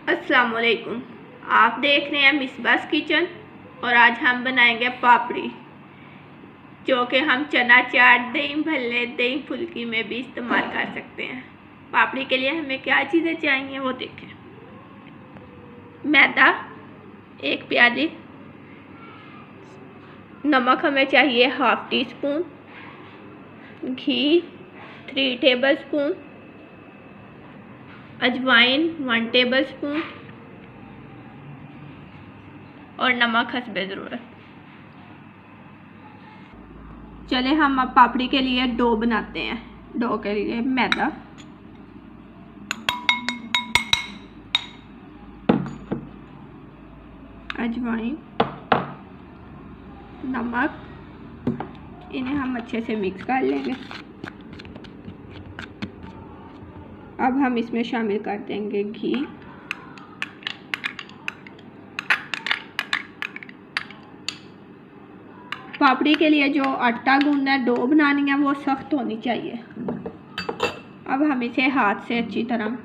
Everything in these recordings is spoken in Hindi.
अस्सलाम वालेकुम। आप देख रहे हैं मिसबास किचन और आज हम बनाएंगे पापड़ी, जो कि हम चना चाट, दही भल्ले, दही फुल्की में भी इस्तेमाल कर सकते हैं। पापड़ी के लिए हमें क्या चीज़ें चाहिए वो देखें। मैदा 1 प्याली, नमक हमें चाहिए 1/2 टीस्पून, घी 3 टेबलस्पून, अजवाइन 1 टेबलस्पून और नमक हस्बे ज़रूरत। चले हम अब पापड़ी के लिए डो बनाते हैं। डो के लिए मैदा, अजवाइन, नमक, इन्हें हम अच्छे से मिक्स कर लेंगे। अब हम इसमें शामिल कर देंगे घी, पापड़ी के लिए जो आटा गूंदना है, डो बनानी है, वो सख्त होनी चाहिए। अब हम इसे हाथ से अच्छी तरह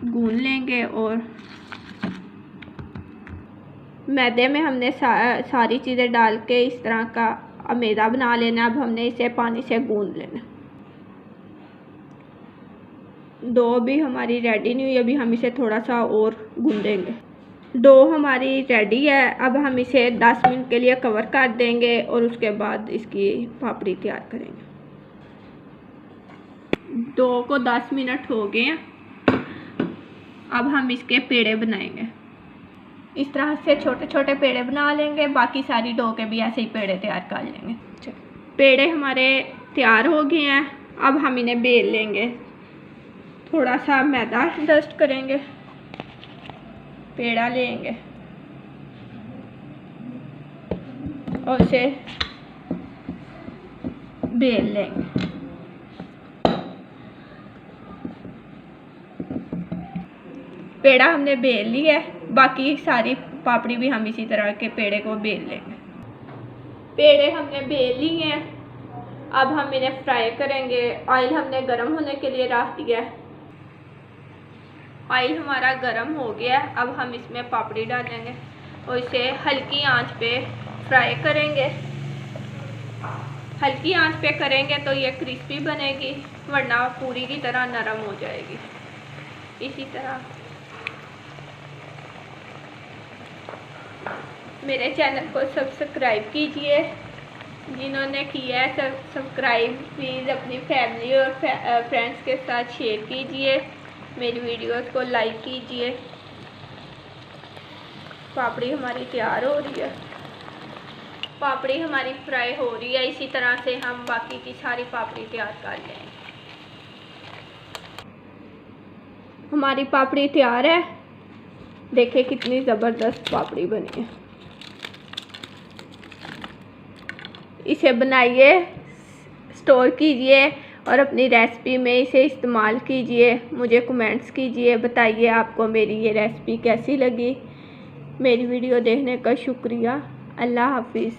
गूंद लेंगे और मैदे में हमने सारी चीज़ें डाल के इस तरह का मैदा बना लेना। अब हमने इसे पानी से गूंद लेना। डो भी हमारी रेडी नहीं हुई, अभी हम इसे थोड़ा सा और गूंदेंगे। डो हमारी रेडी है। अब हम इसे 10 मिनट के लिए कवर कर देंगे और उसके बाद इसकी पापड़ी तैयार करेंगे। डो को 10 मिनट हो गए हैं। अब हम इसके पेड़े बनाएंगे। इस तरह से छोटे छोटे पेड़े बना लेंगे। बाकी सारी डो के भी ऐसे ही पेड़े तैयार कर लेंगे। पेड़े हमारे तैयार हो गए हैं। अब हम इन्हें बेल लेंगे। थोड़ा सा मैदा डस्ट करेंगे, पेड़ा लेंगे और उसे बेल लेंगे। पेड़ा हमने बेल लिया है। बाकी सारी पापड़ी भी हम इसी तरह के पेड़े को बेल लेंगे। पेड़े हमने बेल लिए हैं। अब हम इन्हें फ्राई करेंगे। ऑयल हमने गर्म होने के लिए रख दिया है। ऑयल हमारा गर्म हो गया है। अब हम इसमें पापड़ी डालेंगे और इसे हल्की आंच पे फ्राई करेंगे। हल्की आंच पे करेंगे तो ये क्रिस्पी बनेगी, वरना पूरी की तरह नरम हो जाएगी। इसी तरह मेरे चैनल को सब्सक्राइब कीजिए। जिन्होंने किया है सब्सक्राइब, प्लीज़ अपनी फैमिली और फ्रेंड्स के साथ शेयर कीजिए। मेरी वीडियोस को लाइक कीजिए। पापड़ी हमारी तैयार हो रही है। पापड़ी हमारी फ्राई हो रही है। इसी तरह से हम बाकी की सारी पापड़ी तैयार कर लेंगे। हमारी पापड़ी तैयार है। देखिए कितनी ज़बरदस्त पापड़ी बनी है। इसे बनाइए, स्टोर कीजिए और अपनी रेसिपी में इसे इस्तेमाल कीजिए। मुझे कमेंट्स कीजिए, बताइए आपको मेरी ये रेसिपी कैसी लगी। मेरी वीडियो देखने का शुक्रिया। अल्लाह हाफिज़।